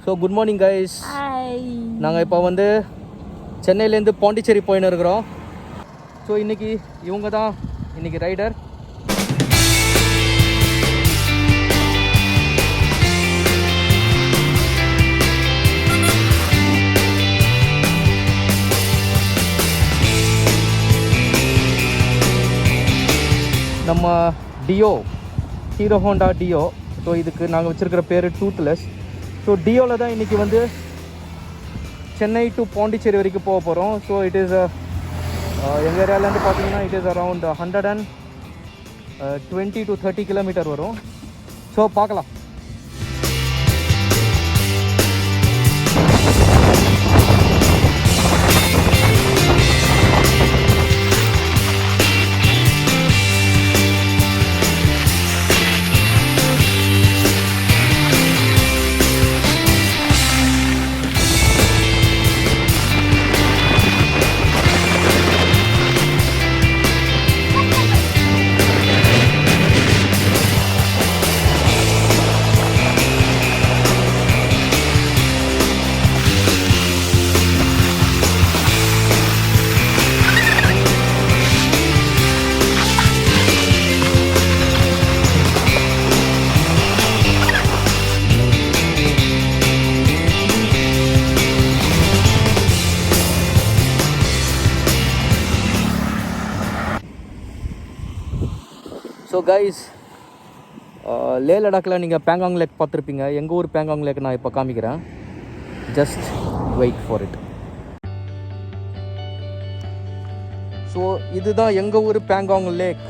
So good morning guys. Hi. நாங்கள் இப்போ வந்து சென்னையிலேருந்து பாண்டிச்சேரி போயின்னு இருக்கிறோம். ஸோ இன்றைக்கி இவங்க தான் இன்றைக்கி ரைடர். நம்ம Dio, Hero Honda Dio. So இதுக்கு நாங்கள் வச்சுருக்கிற பேர் டூத்லெஸ். ஸோ டியோவில் தான் இன்றைக்கி வந்து சென்னை டு பாண்டிச்சேரி வரைக்கும் போக போகிறோம். ஸோ இட் இஸ் எங்கள் ஏரியாவிலேருந்து பார்த்தீங்கன்னா it is around 120 to 30 kilometre வரும். ஸோ பார்க்கலாம். ஸோ கைஸ், லே லடாக்கில் நீங்கள் பேங்காங் லேக் பார்த்துருப்பீங்க. எங்கள் ஊர் பேங்காங் லேக் நான் இப்போ காமிக்கிறேன். Just wait for it. So இதுதான் எங்கள் ஊர் பேங்காங் லேக்.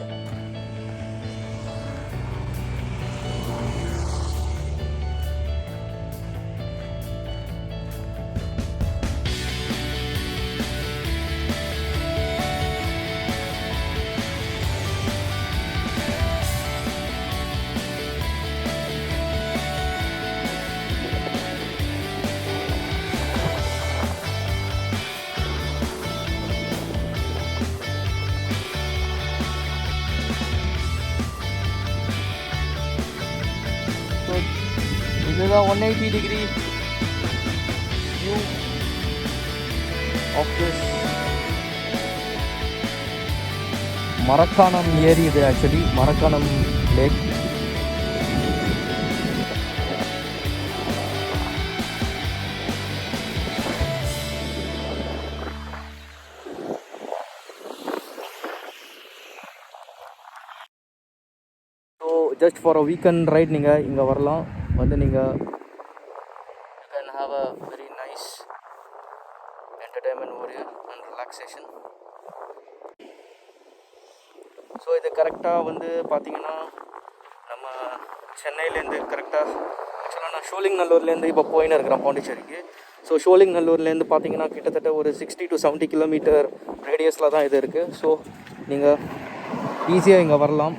இதுதான் 180 degree view of this Marakkanam ஏரி. இது actually Marakkanam lake. So just for a weekend right நீங்கள் இங்கே வரலாம். வந்து நீங்கள் you can have a very nice entertainment over here and relaxation. So இது கரெக்டாக வந்து பார்த்திங்கன்னா நம்ம சென்னையிலேருந்து கரெக்டாக ஆக்சுவலாக நான் ஷோலிங்நல்லூர்லேருந்து இப்போ போயின்னு இருக்கிறேன் பாண்டிச்சேரிக்கு. ஸோ ஷோலிங்நல்லூர்லேருந்து பார்த்திங்கன்னா கிட்டத்தட்ட ஒரு 60 to 70 கிலோமீட்டர் ரேடியஸில் தான் இது இருக்குது. ஸோ நீங்கள் ஈஸியாக இங்கே வரலாம்.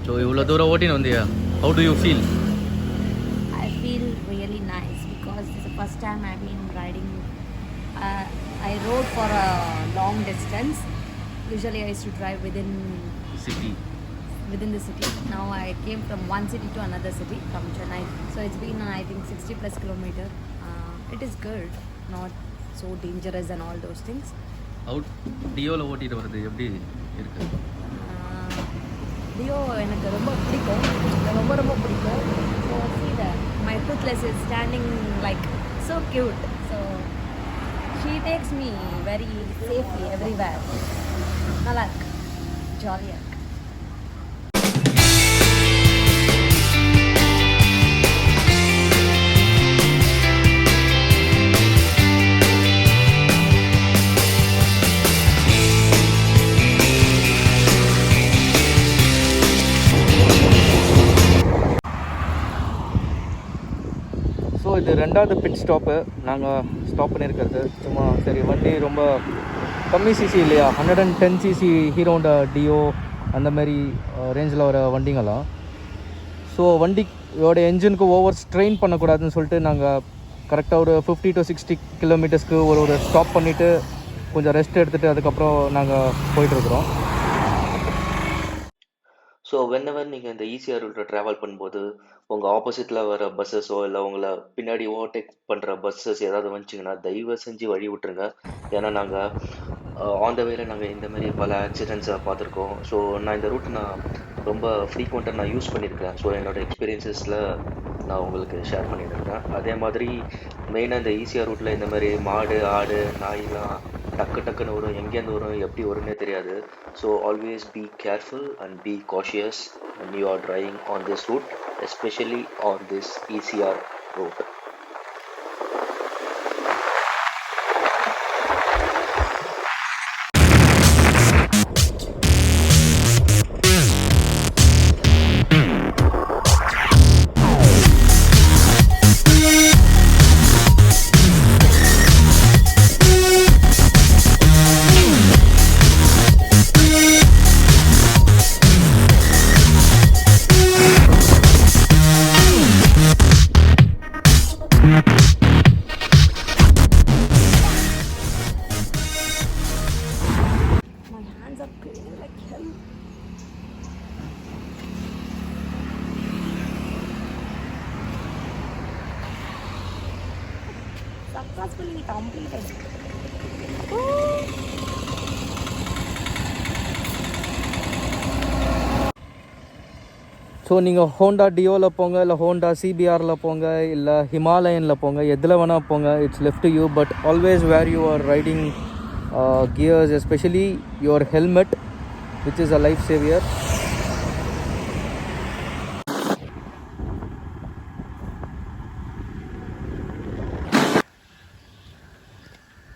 ஸோ இவ்வளோ தூரம் ஓட்டின்னு வந்தியா? How to you feel? I feel really nice because this is the first time I've been riding. I rode for a long distance. Usually I used to drive within the city. Now I came from one city to another city, from Chennai. So it's been I think 60 plus kilometer. It is good, not so dangerous and all those things. Out டியோவில் ஓட்டிட்டு வருது எப்படி இருக்குது? Deo எனக்கு ரொம்ப பிடிக்கும், ரொம்ப பிடிக்கும். So see that my toothless is standing like so cute. So she takes me very safely everywhere. நல்லா இருக்கு, ஜாலியாக இருக்கு. ஸோ இது ரெண்டாவது பிட் ஸ்டாப்பு நாங்கள் ஸ்டாப் பண்ணியிருக்கிறது. சும்மா சரி வண்டி ரொம்ப கம்மி சிசி இல்லையா, 110 cc ஹீரோ ஹோண்டா டியோ அந்த மாதிரி ரேஞ்சில் வர வண்டிங்களாம். ஸோ வண்டியோட என்ஜினுக்கு ஓவர் ஸ்ட்ரெயின் பண்ணக்கூடாதுன்னு சொல்லிட்டு நாங்கள் கரெக்டாக ஒரு 50 to 60 கிலோமீட்டர்ஸ்க்கு ஒரு ஸ்டாப் பண்ணிவிட்டு கொஞ்சம் ரெஸ்ட் எடுத்துகிட்டு அதுக்கப்புறம் நாங்கள் போயிட்டுருக்குறோம். ஸோ வென்எவர் நீங்கள் இந்த ஈசிஆர் ரூட்டில் ட்ராவல் பண்ணும்போது உங்கள் ஆப்போசிட்டில் வர பஸ்ஸஸோ இல்லை உங்களை பின்னாடி ஓவர்டேக் பண்ணுற பஸ்ஸஸ் ஏதாவது வந்துச்சிங்கன்னா தயவு செஞ்சு வழி விட்டுருங்க. ஏன்னா நாங்கள் ஆன் த வேல நாங்கள் இந்த மாதிரி பல ஆக்சிடெண்ட்ஸை பார்த்துருக்கோம். ஸோ நான் இந்த ரூட் நான் ரொம்ப ஃப்ரீக்வெண்ட்டாக நான் யூஸ் பண்ணியிருக்கேன். ஸோ என்னோடய எக்ஸ்பீரியன்ஸஸில் நான் உங்களுக்கு ஷேர் பண்ணியிருக்கேன். அதே மாதிரி மெயினாக இந்த ஈசிஆர் ரூட்டில் இந்த மாதிரி மாடு ஆடு நாயெலாம் டக்குன்னு வரும், எங்கேருந்து வரும் எப்படி வரும்னே தெரியாது. So always be careful and B cautious when you are driving on this route, especially on this ECR route. Successfully completed. So நீங்கள் ஹோண்டா டியோவில் போங்க, இல்லை ஹோண்டா சிபிஆரில் போங்க, இல்லை ஹிமாலயனில் போங்க, எதில் வேணால் போங்க, it's left to you. But always where you are riding gears, especially your helmet, which is a life savior.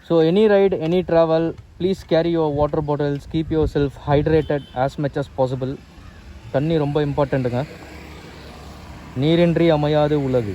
So any ride, any travel, please carry your water bottles, keep yourself hydrated as much as possible. தண்ணி ரொம்ப இம்பார்ட்டண்ட்டுங்க. நீரின்றி அமையாது உலகு.